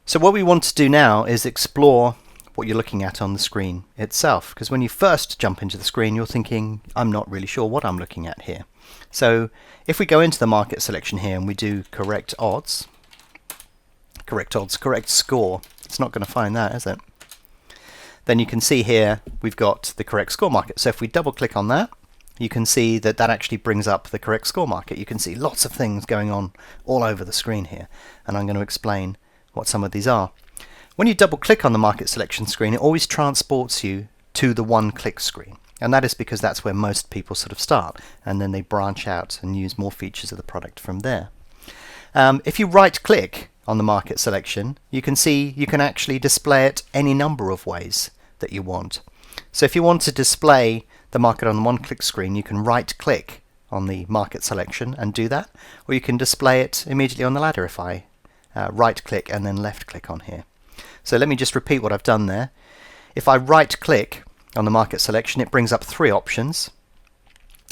So what we want to do now is explore what you're looking at on the screen itself, because when you first jump into the screen you're thinking, I'm not really sure what I'm looking at here. So if we go into the market selection here and we do correct odds, correct score, it's not going to find that, is it? Then you can see here we've got the correct score market. So if we double click on that, you can see that that actually brings up the correct score market. You can see lots of things going on all over the screen here, and I'm going to explain what some of these are. When you double click on the market selection screen, it always transports you to the one-click screen, and that is because that's where most people sort of start, and then they branch out and use more features of the product from there. If you right click on the market selection, you can see you can actually display it any number of ways that you want. So if you want to display the market on the one-click screen, you can right click on the market selection and do that, or you can display it immediately on the ladder if I right click and then left click on here. So let me just repeat what I've done there. If I right click on the market selection, it brings up three options.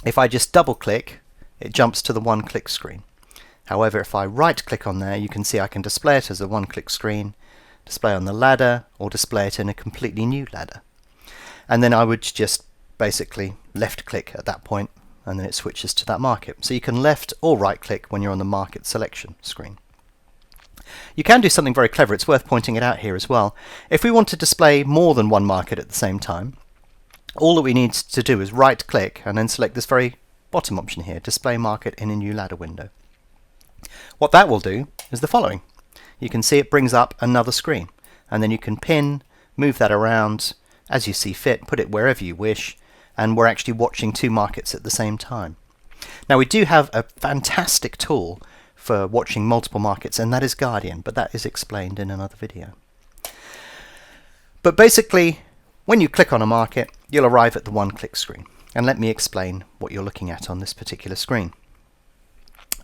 If I just double click, it jumps to the one-click screen. However, if I right click on there, you can see I can display it as a one-click screen, display on the ladder, or display it in a completely new ladder. And then I would just basically left click at that point, and then it switches to that market. So you can left or right click when you're on the market selection screen. You can do something very clever. It's worth pointing it out here as well. If we want to display more than one market at the same time, all that we need to do is right click and then select this very bottom option here, display market in a new ladder window. What that will do is the following. You can see it brings up another screen, and then you can pin, move that around as you see fit, put it wherever you wish, and we're actually watching two markets at the same time. Now we do have a fantastic tool for watching multiple markets, and that is Guardian, but that is explained in another video. But basically, when you click on a market, you'll arrive at the one-click screen. And let me explain what you're looking at on this particular screen.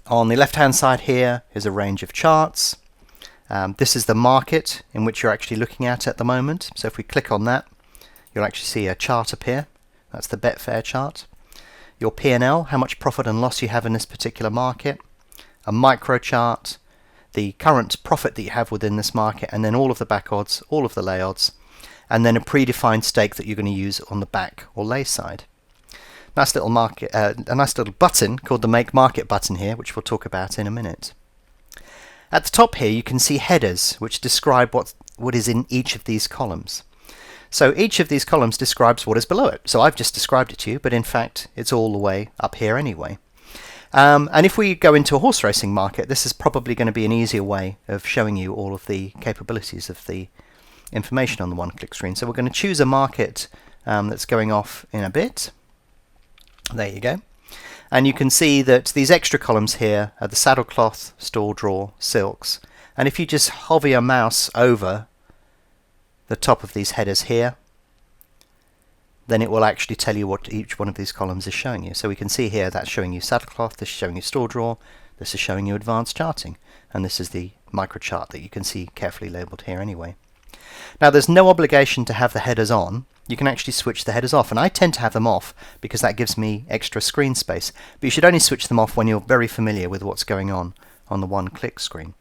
On the left-hand side here is a range of charts. This is the market in which you're actually looking at the moment. So if we click on that, you'll actually see a chart appear. That's the Betfair chart. Your P&L, how much profit and loss you have in this particular market. A micro chart, the current profit that you have within this market, and then all of the back odds, all of the lay odds, and then a predefined stake that you're going to use on the back or lay side. Nice little market, a nice little button called the Make Market button here, which we'll talk about in a minute. At the top here you can see headers which describe what is in each of these columns. So each of these columns describes what is below it. So I've just described it to you, but in fact it's all the way up here anyway. And if we go into a horse racing market, this is probably going to be an easier way of showing you all of the capabilities of the information on the one-click screen. So we're going to choose a market that's going off in a bit. There you go. And you can see that these extra columns here are the saddlecloth, stall draw, silks. And if you just hover your mouse over the top of these headers here, then it will actually tell you what each one of these columns is showing you. So we can see here that's showing you saddlecloth, this is showing you stall draw, this is showing you advanced charting, and this is the micro chart that you can see carefully labelled here anyway. Now there's no obligation to have the headers on. You can actually switch the headers off, and I tend to have them off because that gives me extra screen space. But you should only switch them off when you're very familiar with what's going on the one-click screen.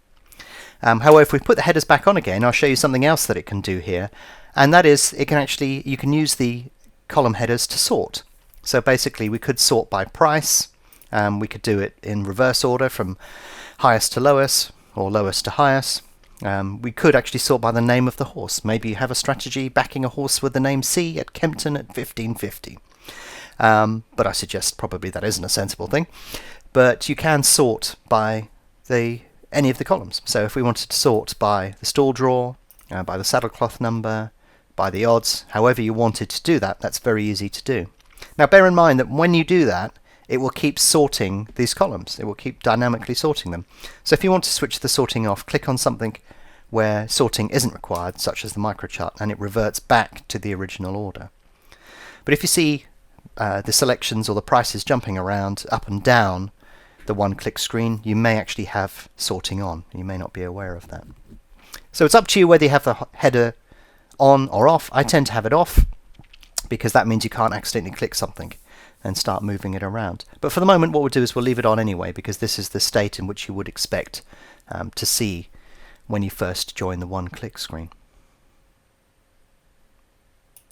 However, if we put the headers back on again, I'll show you something else that it can do here, and that is you can use the column headers to sort. So basically we could sort by price, we could do it in reverse order from highest to lowest or lowest to highest. We could actually sort by the name of the horse. Maybe you have a strategy backing a horse with the name C at Kempton at 1550. But I suggest probably that isn't a sensible thing. But you can sort by any of the columns. So if we wanted to sort by the stall draw, by the saddlecloth number, by the odds, however you wanted to do that, that's very easy to do. Now bear in mind that when you do that, it will keep sorting these columns. It will keep dynamically sorting them. So if you want to switch the sorting off, click on something where sorting isn't required, such as the microchart, and it reverts back to the original order. But if you see the selections or the prices jumping around up and down the one-click screen, you may actually have sorting on. You may not be aware of that. So it's up to you whether you have the header on or off. I tend to have it off because that means you can't accidentally click something and start moving it around. But for the moment what we'll do is we'll leave it on anyway, because this is the state in which you would expect to see when you first join the one-click screen.